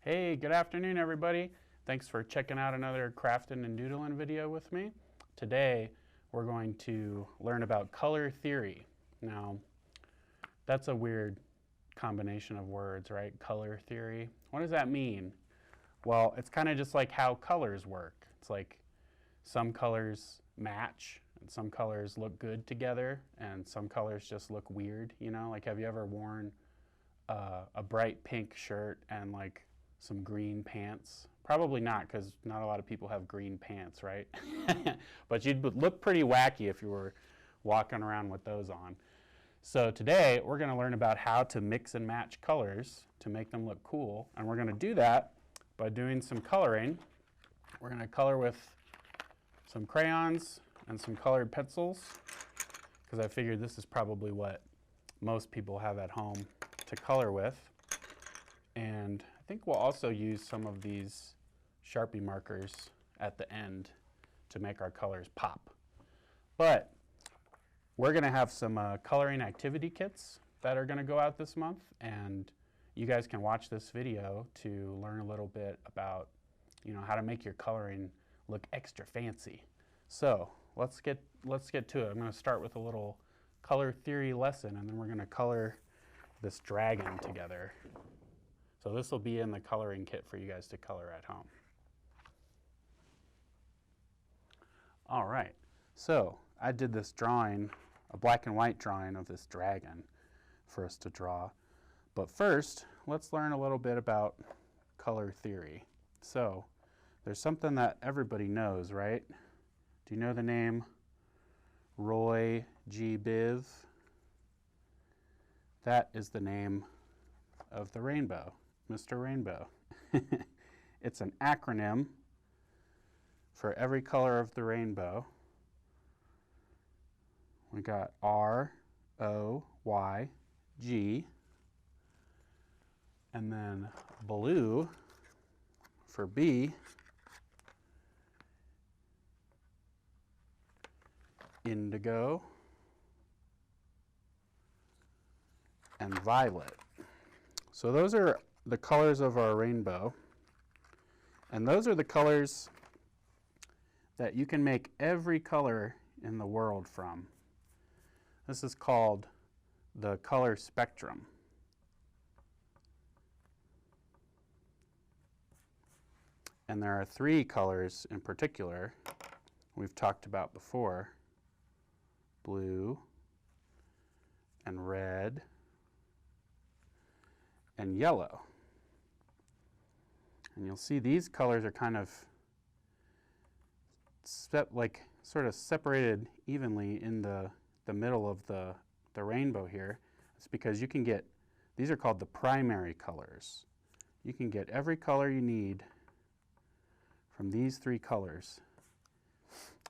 Hey, good afternoon, everybody. Thanks for checking out another crafting and doodling video with me. Today, we're going to learn about color theory. Now, that's a weird combination of words, right? Color theory. What does that mean? Well, it's kind of just like how colors work. It's like some colors match and some colors look good together and some colors just look weird, you know? Like, have you ever worn a bright pink shirt and like some green pants? Probably not, because not a lot of people have green pants, right? But you'd look pretty wacky if you were walking around with those on. So today we're going to learn about how to mix and match colors to make them look cool, and we're going to do that by doing some coloring. We're going to color with some crayons and some colored pencils, because I figured this is probably what most people have at home to color with. And I think we'll also use some of these Sharpie markers at the end to make our colors pop. But we're going to have some coloring activity kits that are going to go out this month, and you guys can watch this video to learn a little bit about, how to make your coloring look extra fancy. So let's get to it. I'm going to start with a little color theory lesson, and then we're going to color this dragon together. So this will be in the coloring kit for you guys to color at home. All right, so I did this drawing, a black and white drawing of this dragon for us to draw. But first, let's learn a little bit about color theory. So there's something that everybody knows, right? Do you know the name Roy G. Biv? That is the name of the rainbow, Mr. Rainbow. It's an acronym for every color of the rainbow. We got R, O, Y, G, and then blue for B, indigo, and violet. So those are the colors of our rainbow, and those are the colors that you can make every color in the world from. This is called the color spectrum. And there are three colors in particular we've talked about before: blue and red and yellow. And you'll see these colors are kind of sort of separated evenly in the middle of the rainbow here. It's because you can get, these are called the primary colors. You can get every color you need from these three colors.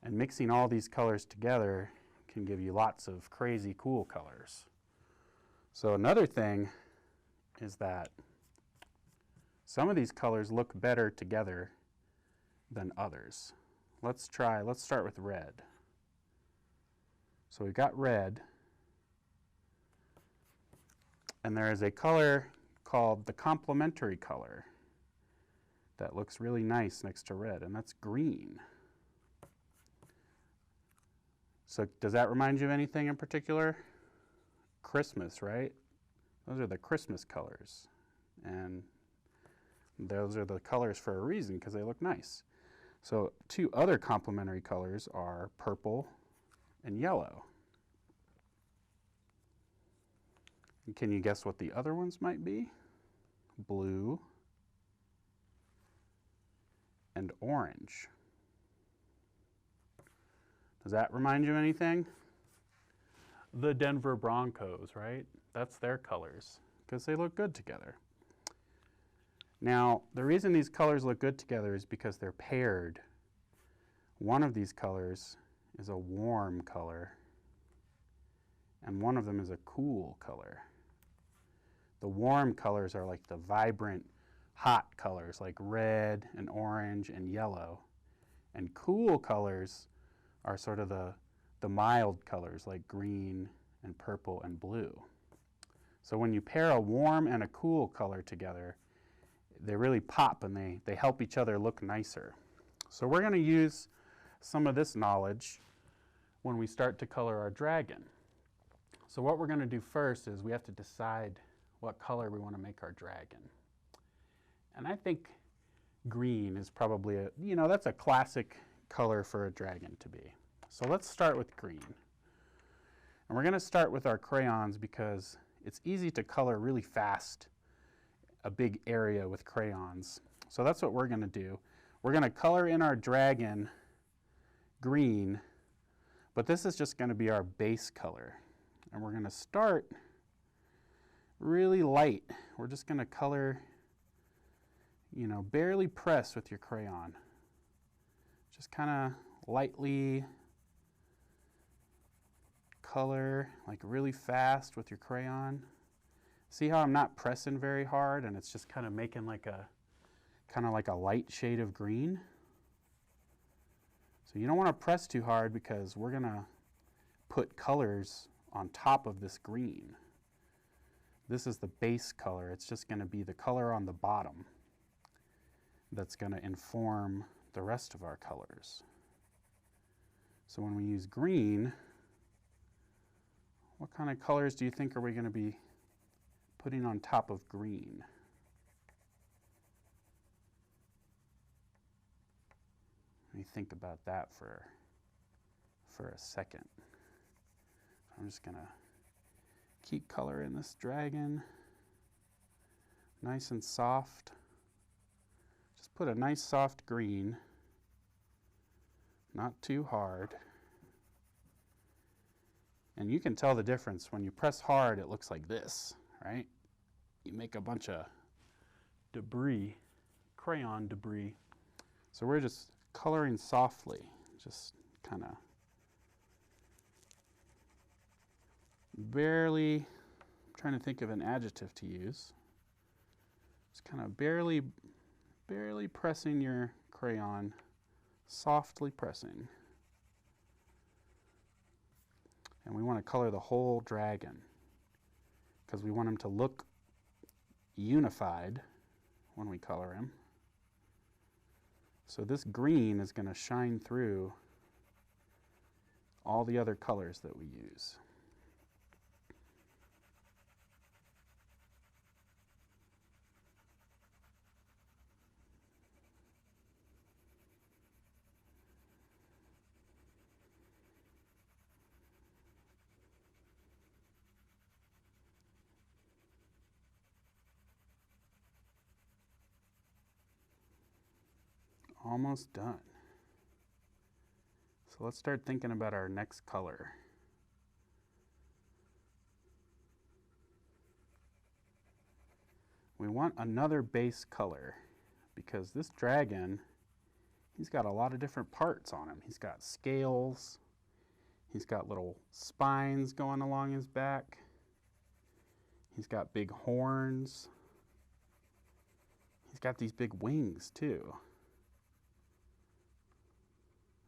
And mixing all these colors together can give you lots of crazy cool colors. So another thing is that some of these colors look better together than others. Let's start with red. So we got red, and there is a color called the complementary color that looks really nice next to red, and that's green. So does that remind you of anything in particular? Christmas, right? Those are the Christmas colors, and those are the colors for a reason, because they look nice. So two other complementary colors are purple and yellow. And can you guess what the other ones might be? Blue and orange. Does that remind you of anything? The Denver Broncos, right? That's their colors, because they look good together. Now, the reason these colors look good together is because they're paired. One of these colors is a warm color, and one of them is a cool color. The warm colors are like the vibrant, hot colors, like red and orange and yellow. And cool colors are sort of the mild colors, like green and purple and blue. So when you pair a warm and a cool color together, they really pop and they help each other look nicer. So we're going to use some of this knowledge when we start to color our dragon. So what we're going to do first is we have to decide what color we want to make our dragon. And I think green is probably that's a classic color for a dragon to be. So let's start with green. And we're going to start with our crayons because it's easy to color really fast a big area with crayons. So that's what we're going to do. We're going to color in our dragon green, but this is just going to be our base color. And we're going to start really light. We're just going to color, barely press with your crayon. Just kind of lightly color, like really fast with your crayon. See how I'm not pressing very hard and it's just kind of making like a light shade of green? So you don't want to press too hard because we're going to put colors on top of this green. This is the base color. It's just going to be the color on the bottom that's going to inform the rest of our colors. So when we use green, what kind of colors do you think are we going to be putting on top of green? Let me think about that for a second. I'm just going to keep coloring this dragon nice and soft. Just put a nice soft green, not too hard. And you can tell the difference. When you press hard, it looks like this, right? You make a bunch of debris, crayon debris. So we're just coloring softly, just kind of barely, I'm trying to think of an adjective to use. Just kind of barely pressing your crayon, softly pressing. And we want to color the whole dragon because we want him to look unified when we color him. So this green is going to shine through all the other colors that we use. Almost done. So let's start thinking about our next color. We want another base color because this dragon, he's got a lot of different parts on him. He's got scales, he's got little spines going along his back, he's got big horns, he's got these big wings too.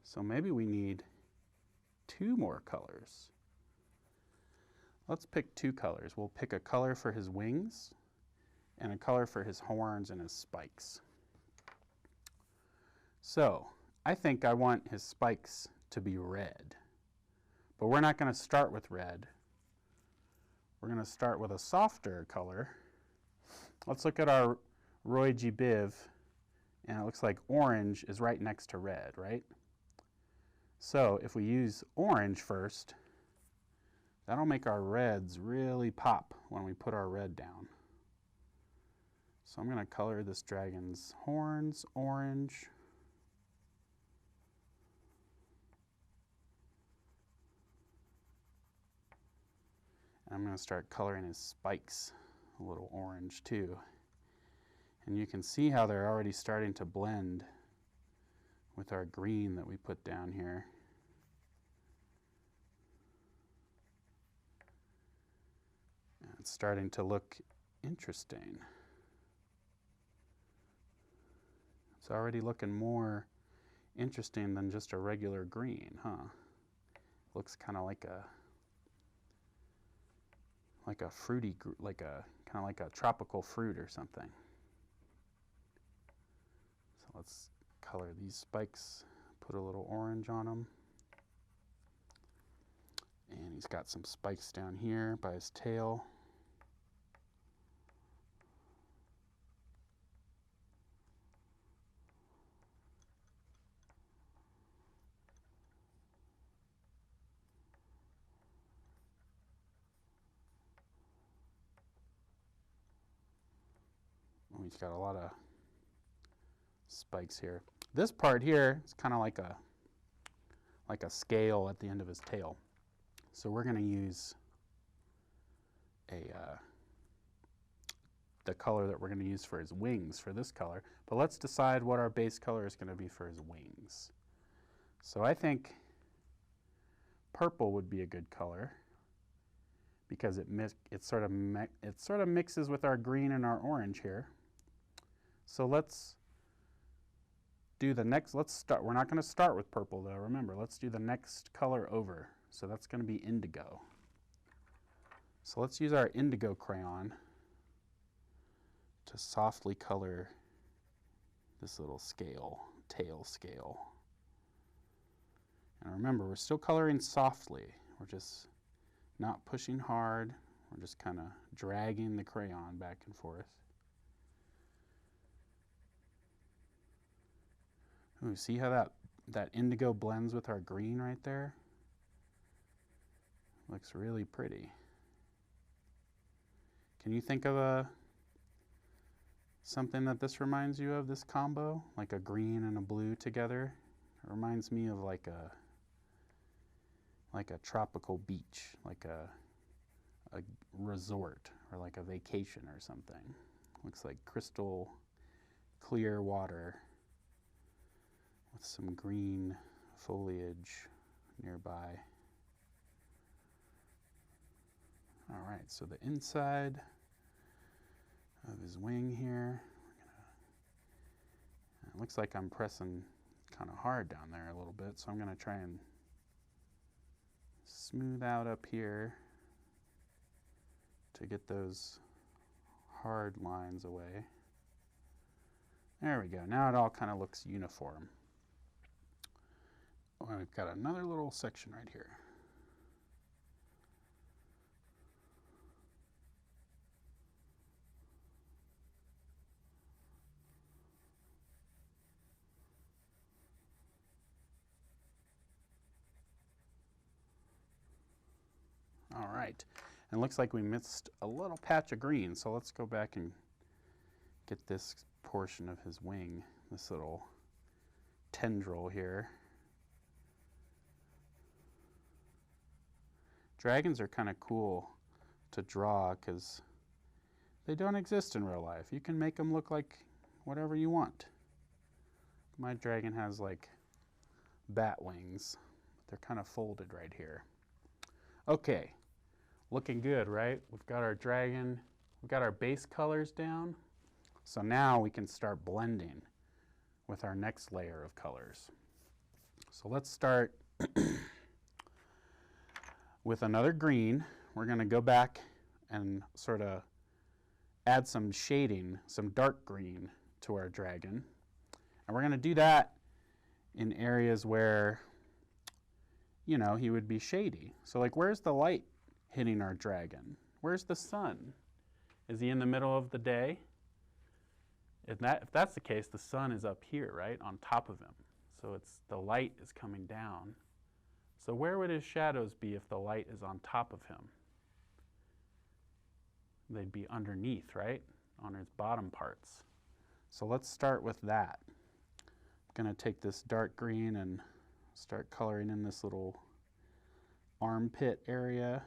So maybe we need 2 more colors. Let's pick 2 colors. We'll pick a color for his wings and a color for his horns and his spikes. So I think I want his spikes to be red, but we're not going to start with red. We're going to start with a softer color. Let's look at our Roy G. Biv, and it looks like orange is right next to red, right? So if we use orange first, that'll make our reds really pop when we put our red down. So I'm going to color this dragon's horns orange. And I'm going to start coloring his spikes a little orange too. And you can see how they're already starting to blend with our green that we put down here. And it's starting to look interesting. It's already looking more interesting than just a regular green, huh? Looks kind of like a fruity, kind of like a tropical fruit or something. let's color these spikes, put a little orange on them. And he's got some spikes down here by his tail. He's got a lot of spikes here. This part here is kind of like a scale at the end of his tail. So we're going to use the color that we're going to use for his wings for this color. But let's decide what our base color is going to be for his wings. So I think purple would be a good color because it sort of mixes with our green and our orange here. So let's do the next, we're not going to start with purple though, remember, let's do the next color over. So that's going to be indigo. So let's use our indigo crayon to softly color this little scale, tail scale. And remember, we're still coloring softly. We're just not pushing hard. We're just kind of dragging the crayon back and forth. Ooh, see how that indigo blends with our green right there? Looks really pretty. Can you think of something that this reminds you of, this combo? Like a green and a blue together? It reminds me of like a tropical beach, like a resort or like a vacation or something. Looks like crystal clear water with some green foliage nearby. All right, so the inside of his wing here, it looks like I'm pressing kind of hard down there a little bit, so I'm going to try and smooth out up here to get those hard lines away. There we go. Now it all kind of looks uniform. Oh, we've got another little section right here. All right, and it looks like we missed a little patch of green, so let's go back and get this portion of his wing, this little tendril here. Dragons are kind of cool to draw because they don't exist in real life. You can make them look like whatever you want. My dragon has like bat wings, but they're kind of folded right here. Okay, looking good, right? We've got our dragon, we've got our base colors down. So now we can start blending with our next layer of colors. So let's start with another green. We're going to go back and sort of add some shading, some dark green to our dragon. And we're going to do that in areas where, you know, he would be shady. So like, where's the light hitting our dragon? Where's the sun? Is he in the middle of the day? If that's the case, the sun is up here, right, on top of him. So the light is coming down. So where would his shadows be if the light is on top of him? They'd be underneath, right, on his bottom parts. So let's start with that. I'm going to take this dark green and start coloring in this little armpit area.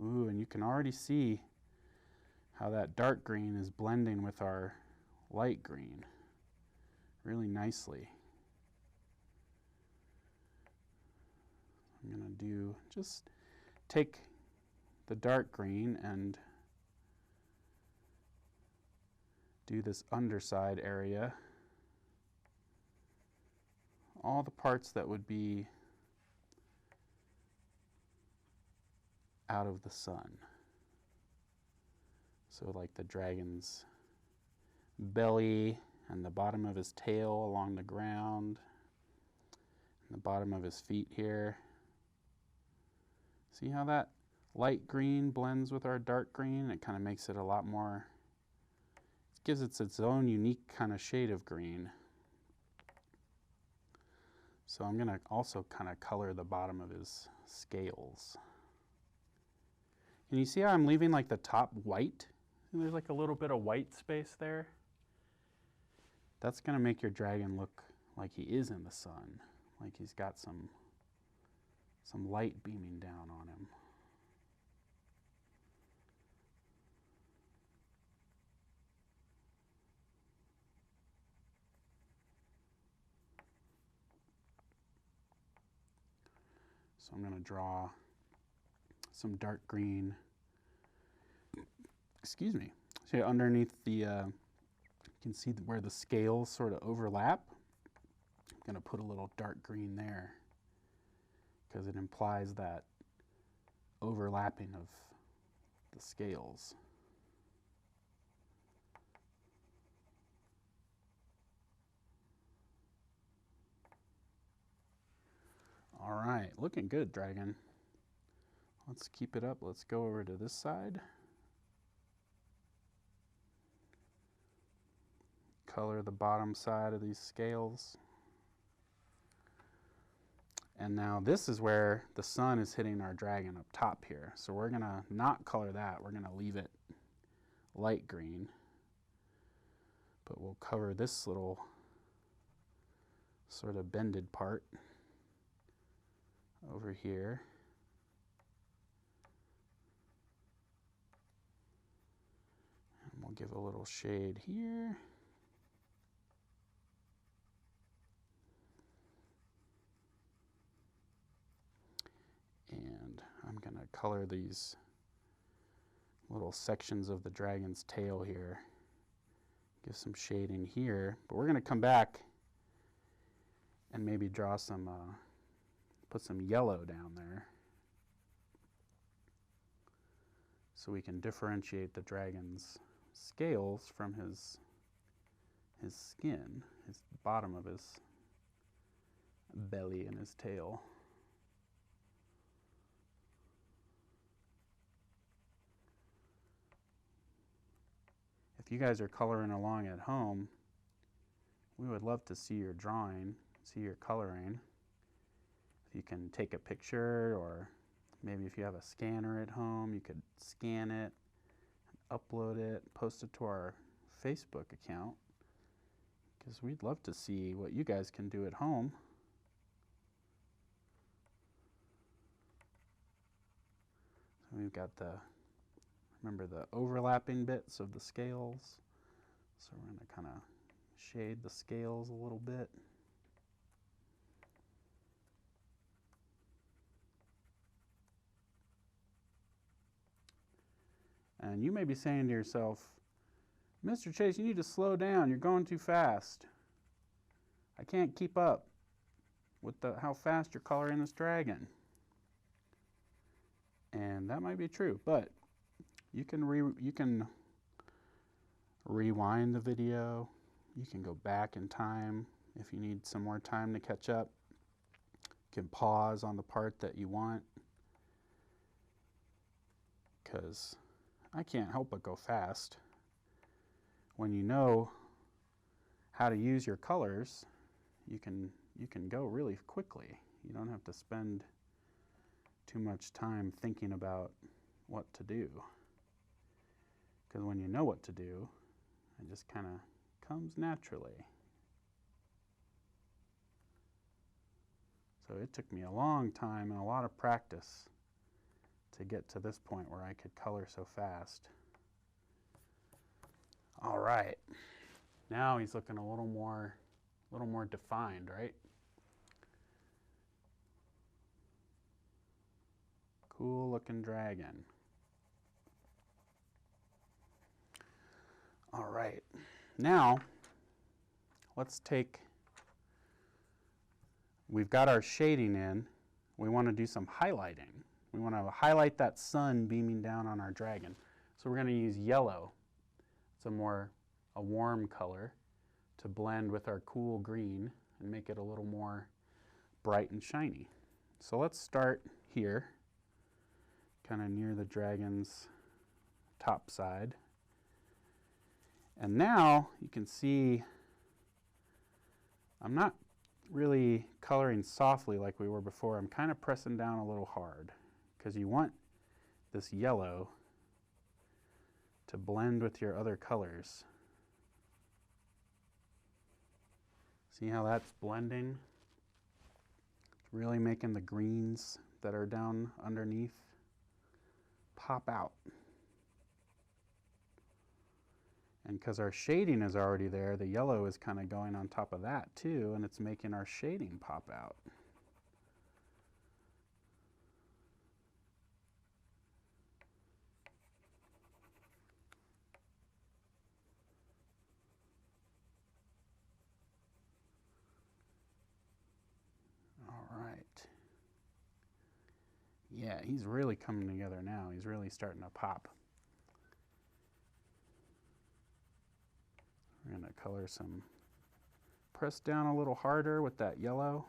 Ooh, and you can already see how that dark green is blending with our light green really nicely. I'm going to just take the dark green and do this underside area. All the parts that would be out of the sun. So like the dragon's belly and the bottom of his tail along the ground, and the bottom of his feet here. See how that light green blends with our dark green? It kind of makes it a lot more, it gives it its own unique kind of shade of green. So I'm going to also kind of color the bottom of his scales. And you see how I'm leaving like the top white? And there's like a little bit of white space there. That's going to make your dragon look like he is in the sun, like he's got some light beaming down on him. So I'm going to draw some dark green, excuse me. So underneath the, you can see where the scales sort of overlap. I'm going to put a little dark green there because it implies that overlapping of the scales. All right, looking good, dragon. Let's keep it up. Let's go over to this side. Color the bottom side of these scales. And now this is where the sun is hitting our dragon up top here. So we're gonna not color that. We're gonna leave it light green. But we'll cover this little sort of bended part over here. And we'll give a little shade here. And I'm going to color these little sections of the dragon's tail here. Give some shading here. But we're going to come back and maybe draw some, put some yellow down there so we can differentiate the dragon's scales from his skin, his bottom of his belly and his tail. If you guys are coloring along at home, we would love to see your drawing, see your coloring. If you can take a picture, or maybe if you have a scanner at home, you could scan it, upload it, post it to our Facebook account, because we'd love to see what you guys can do at home. So we've got the, remember the overlapping bits of the scales. So we're going to kind of shade the scales a little bit. And you may be saying to yourself, Mr. Chase, you need to slow down. You're going too fast. I can't keep up with how fast you're coloring this dragon. And that might be true, but you can rewind the video. You can go back in time if you need some more time to catch up. You can pause on the part that you want, because I can't help but go fast. When you know how to use your colors, you can go really quickly. You don't have to spend too much time thinking about what to do. Because when you know what to do, it just kind of comes naturally. So it took me a long time and a lot of practice to get to this point where I could color so fast. All right, now he's looking a little more defined, right? Cool looking dragon. All right, now let's take, we've got our shading in. We want to do some highlighting. We want to highlight that sun beaming down on our dragon. So we're going to use yellow. It's a a warm color to blend with our cool green and make it a little more bright and shiny. So let's start here, kind of near the dragon's top side. And now you can see I'm not really coloring softly like we were before. I'm kind of pressing down a little hard because you want this yellow to blend with your other colors. See how that's blending? It's really making the greens that are down underneath pop out. And because our shading is already there, the yellow is kind of going on top of that too, and it's making our shading pop out. All right. Yeah, he's really coming together now. He's really starting to pop. We're going to color some, press down a little harder with that yellow.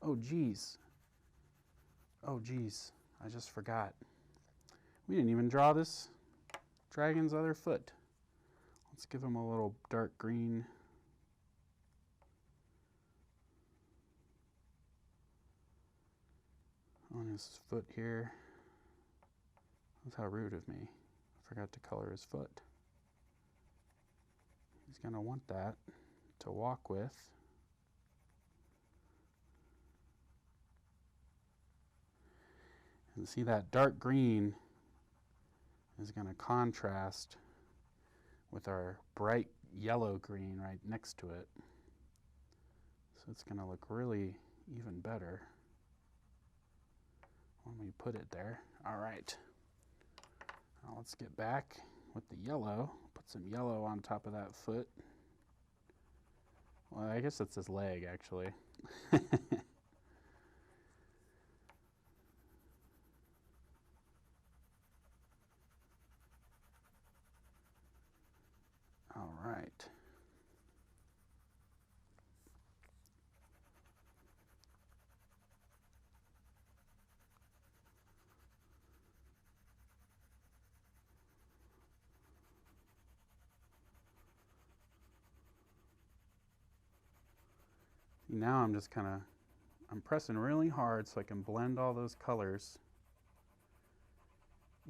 Oh geez. Oh geez, I just forgot. We didn't even draw this dragon's other foot. Let's give him a little dark green. On his foot here. That's how rude of me. I forgot to color his foot. He's going to want that to walk with. And see that dark green is going to contrast with our bright yellow green right next to it. So it's going to look really even better when we put it there. All right. Now let's get back with the yellow. Put some yellow on top of that foot. Well, I guess it's his leg, actually. All right. Now I'm just kind of, I'm pressing really hard so I can blend all those colors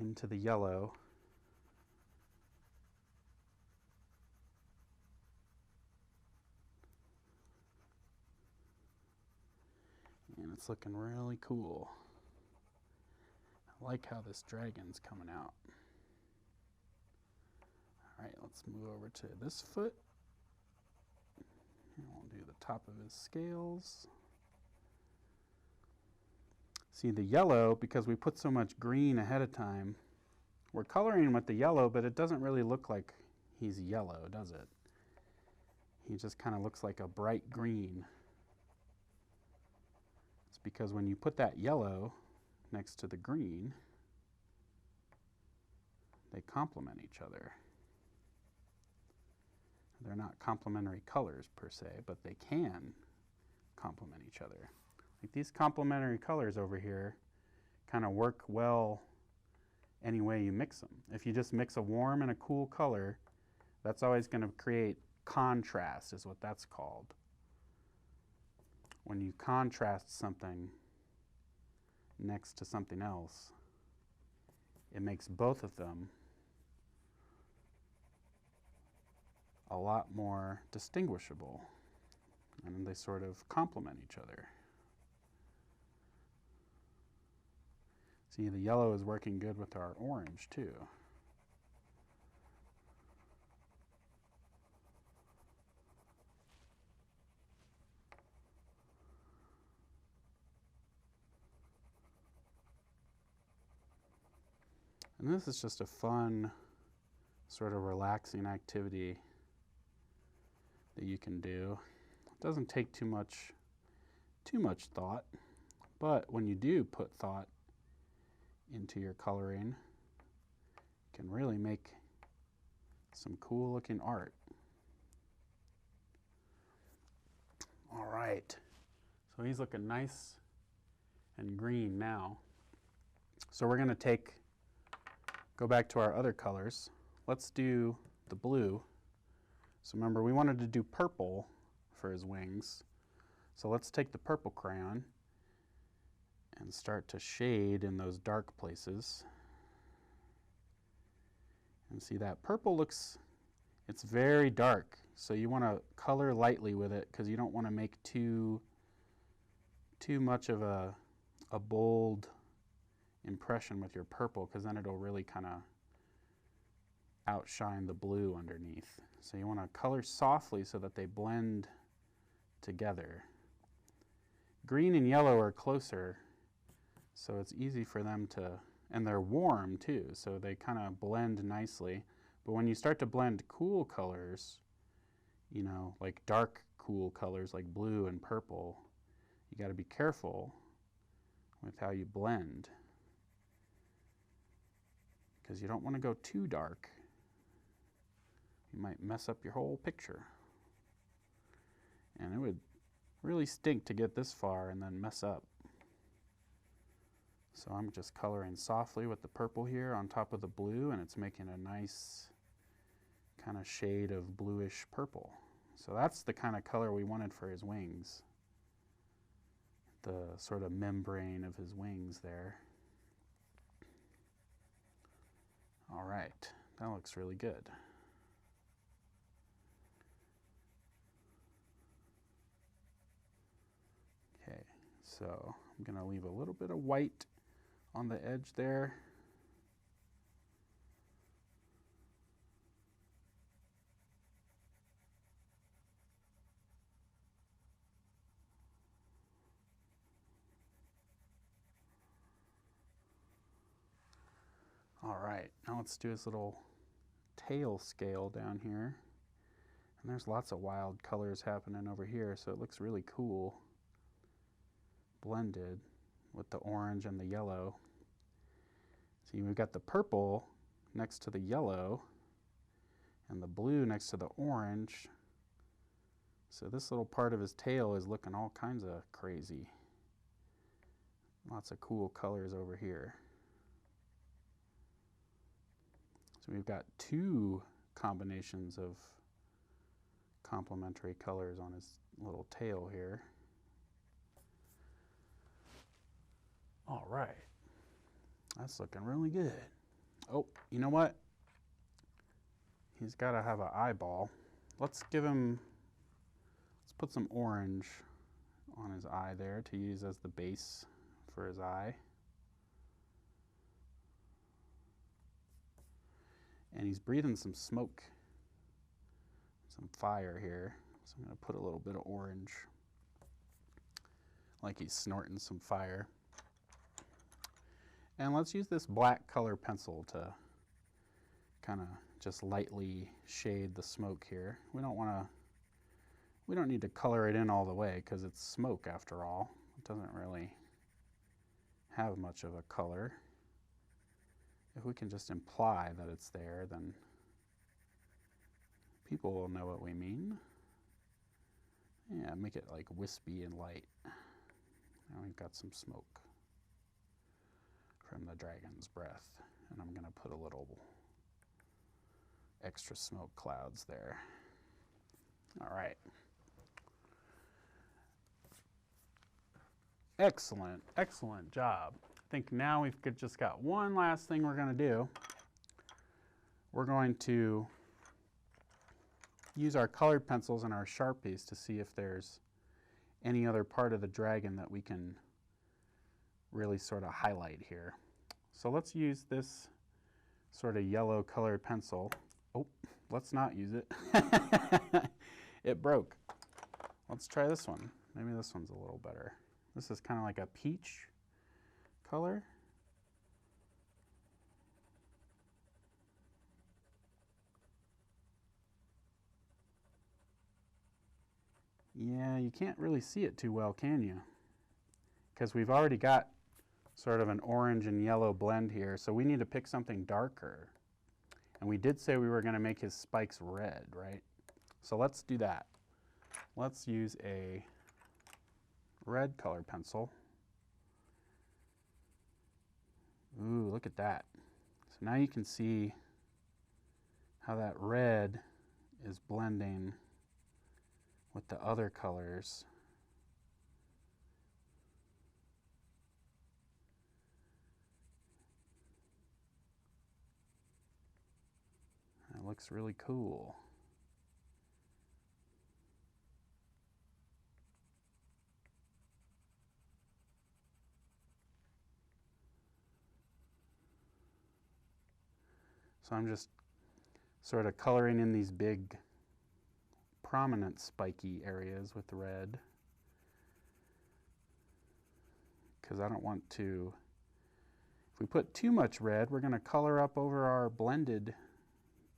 into the yellow. And it's looking really cool. I like how this dragon's coming out. All right, let's move over to this foot. And we'll do the top of his scales. See the yellow, because we put so much green ahead of time, we're coloring with the yellow, but it doesn't really look like he's yellow, does it? He just kind of looks like a bright green. It's because when you put that yellow next to the green, they complement each other. They're not complementary colors per se, but they can complement each other. Like these complementary colors over here kind of work well any way you mix them. If you just mix a warm and a cool color, that's always going to create contrast, is what that's called. When you contrast something next to something else, it makes both of them a lot more distinguishable, and they sort of complement each other. See, the yellow is working good with our orange too. And this is just a fun, sort of relaxing activity that you can do. It doesn't take too much thought, but when you do put thought into your coloring, you can really make some cool looking art. All right, so he's looking nice and green now. So we're going to go back to our other colors. Let's do the blue. So remember, we wanted to do purple for his wings. So let's take the purple crayon and start to shade in those dark places. And see that purple looks, it's very dark. So you want to color lightly with it because you don't want to make too much of a bold impression with your purple, because then it'll really kind of outshine the blue underneath. So you want to color softly so that they blend together. Green and yellow are closer, so it's easy for them to, and they're warm too, so they kind of blend nicely. But when you start to blend cool colors, you know, like dark cool colors like blue and purple, you got to be careful with how you blend, because you don't want to go too dark. You might mess up your whole picture. And it would really stink to get this far and then mess up. So I'm just coloring softly with the purple here on top of the blue, and it's making a nice kind of shade of bluish purple. So that's the kind of color we wanted for his wings. The sort of membrane of his wings there. All right, that looks really good. Okay, so I'm going to leave a little bit of white on the edge there. All right, now let's do this little tail scale down here. And there's lots of wild colors happening over here, so it looks really cool, blended with the orange and the yellow. See, we've got the purple next to the yellow and the blue next to the orange. So this little part of his tail is looking all kinds of crazy. Lots of cool colors over here. So we've got two combinations of complementary colors on his little tail here. All right, that's looking really good. Oh, you know what? He's got to have an eyeball. Let's put some orange on his eye there to use as the base for his eye. And he's breathing some smoke, some fire here. So I'm going to put a little bit of orange, like he's snorting some fire. And let's use this black color pencil to kind of just lightly shade the smoke here. We don't need to color it in all the way because it's smoke after all. It doesn't really have much of a color. If we can just imply that it's there, then people will know what we mean. Yeah, make it like wispy and light. Now we've got some smoke from the dragon's breath, and I'm going to put a little extra smoke clouds there. All right. Excellent, excellent job. I think now we've just got one last thing we're going to do. We're going to use our colored pencils and our Sharpies to see if there's any other part of the dragon that we can really sort of highlight here. So let's use this sort of yellow colored pencil. Oh, let's not use it. It broke. Let's try this one. Maybe this one's a little better. This is kind of like a peach color. Yeah, you can't really see it too well, can you? Because we've already got sort of an orange and yellow blend here. So we need to pick something darker. And we did say we were going to make his spikes red, right? So let's do that. Let's use a red color pencil. Ooh, look at that. So now you can see how that red is blending with the other colors. It looks really cool. So I'm just sort of coloring in these big prominent spiky areas with red, because I don't want to, if we put too much red, we're going to color up over our blended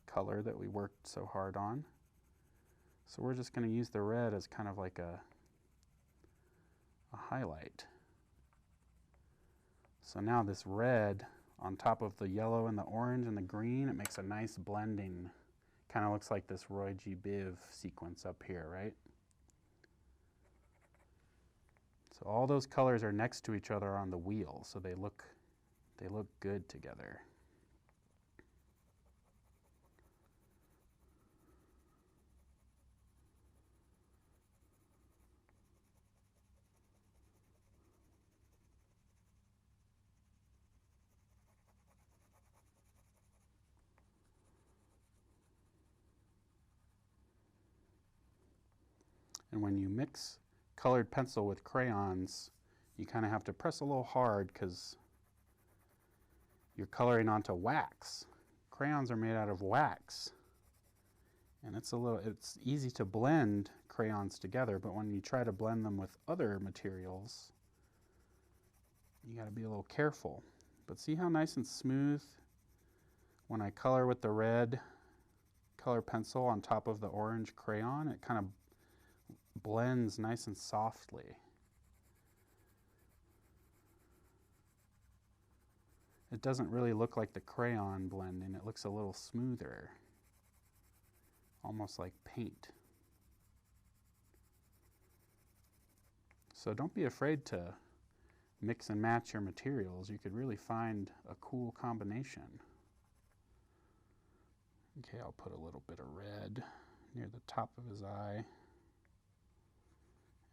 color that we worked so hard on. So we're just going to use the red as kind of like a highlight. So now this red on top of the yellow and the orange and the green, it makes a nice blending. Kind of looks like this Roy G. Biv sequence up here, right? So all those colors are next to each other on the wheel, so they look good together. And when you mix colored pencil with crayons, you kind of have to press a little hard because you're coloring onto wax. Crayons are made out of wax. And it's easy to blend crayons together, but when you try to blend them with other materials, you got to be a little careful. But see how nice and smooth when I color with the red color pencil on top of the orange crayon, it kind of blends nice and softly. It doesn't really look like the crayon blending, it looks a little smoother, almost like paint. So don't be afraid to mix and match your materials. You could really find a cool combination. Okay, I'll put a little bit of red near the top of his eye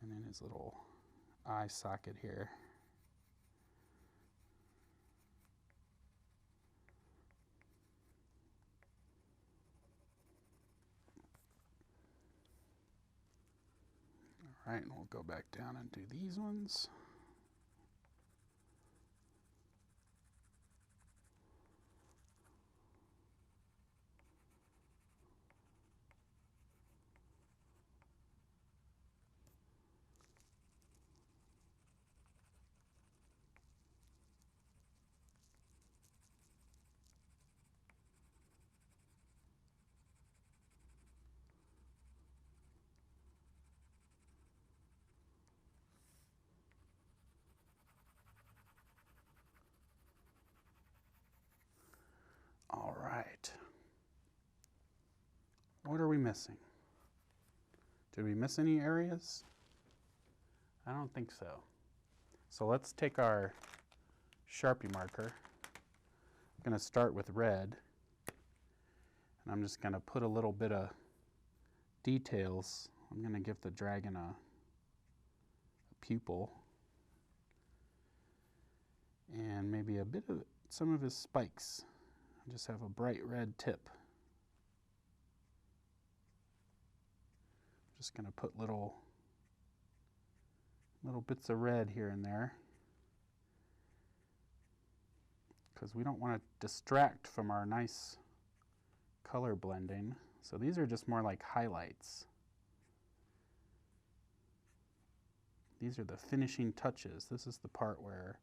and in his little eye socket here. All right, and we'll go back down and do these ones. All right. What are we missing? Did we miss any areas? I don't think so. So let's take our Sharpie marker. I'm going to start with red, and I'm just going to put a little bit of details. I'm going to give the dragon a pupil and maybe a bit of some of his spikes. Just have a bright red tip. Just going to put little bits of red here and there, because we don't want to distract from our nice color blending. So these are just more like highlights. These are the finishing touches. This is the part where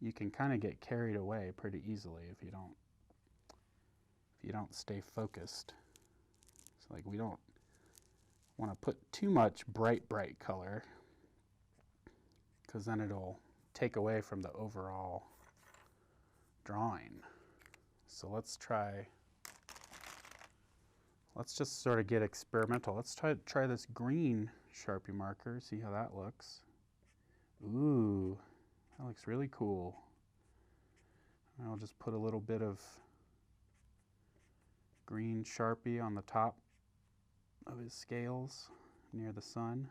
you can kind of get carried away pretty easily if you don't stay focused. So like we don't want to put too much bright color, because then it'll take away from the overall drawing. So let's just sort of get experimental. Let's try this green Sharpie marker, see how that looks. Ooh, that looks really cool. I'll just put a little bit of green Sharpie on the top of his scales near the sun,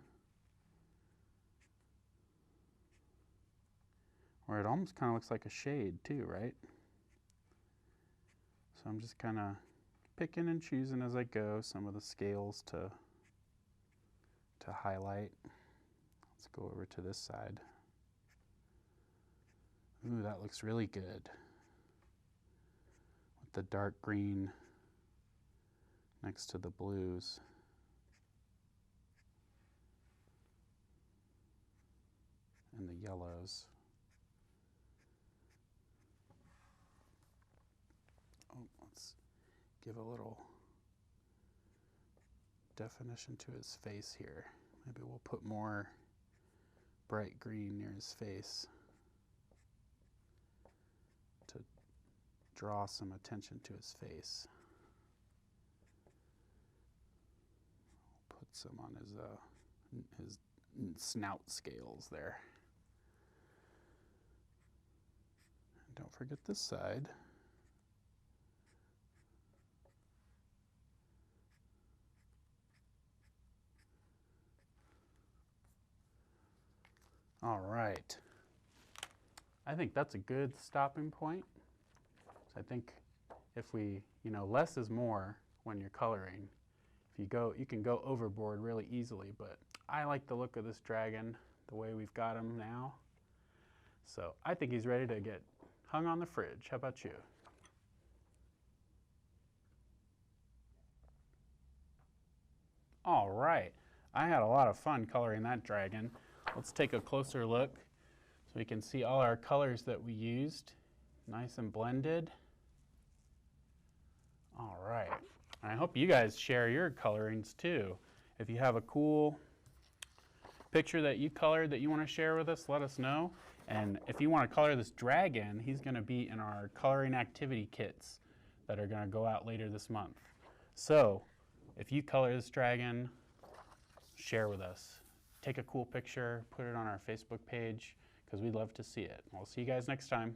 where it almost kind of looks like a shade too, right? So I'm just kind of picking and choosing as I go some of the scales to highlight. Let's go over to this side. Ooh, that looks really good. With the dark green next to the blues. And the yellows. Oh, let's give a little definition to his face here. Maybe we'll put more bright green near his face to draw some attention to his face. Put some on his snout scales there. And don't forget this side. All right. I think that's a good stopping point. So I think if we, less is more when you're coloring. If you can go overboard really easily, but I like the look of this dragon the way we've got him now. So I think he's ready to get hung on the fridge. How about you? All right. I had a lot of fun coloring that dragon. Let's take a closer look so we can see all our colors that we used. Nice and blended. All right. I hope you guys share your colorings too. If you have a cool picture that you colored that you want to share with us, let us know. And if you want to color this dragon, he's going to be in our coloring activity kits that are going to go out later this month. So if you color this dragon, share with us. Take a cool picture, put it on our Facebook page, because we'd love to see it. We'll see you guys next time.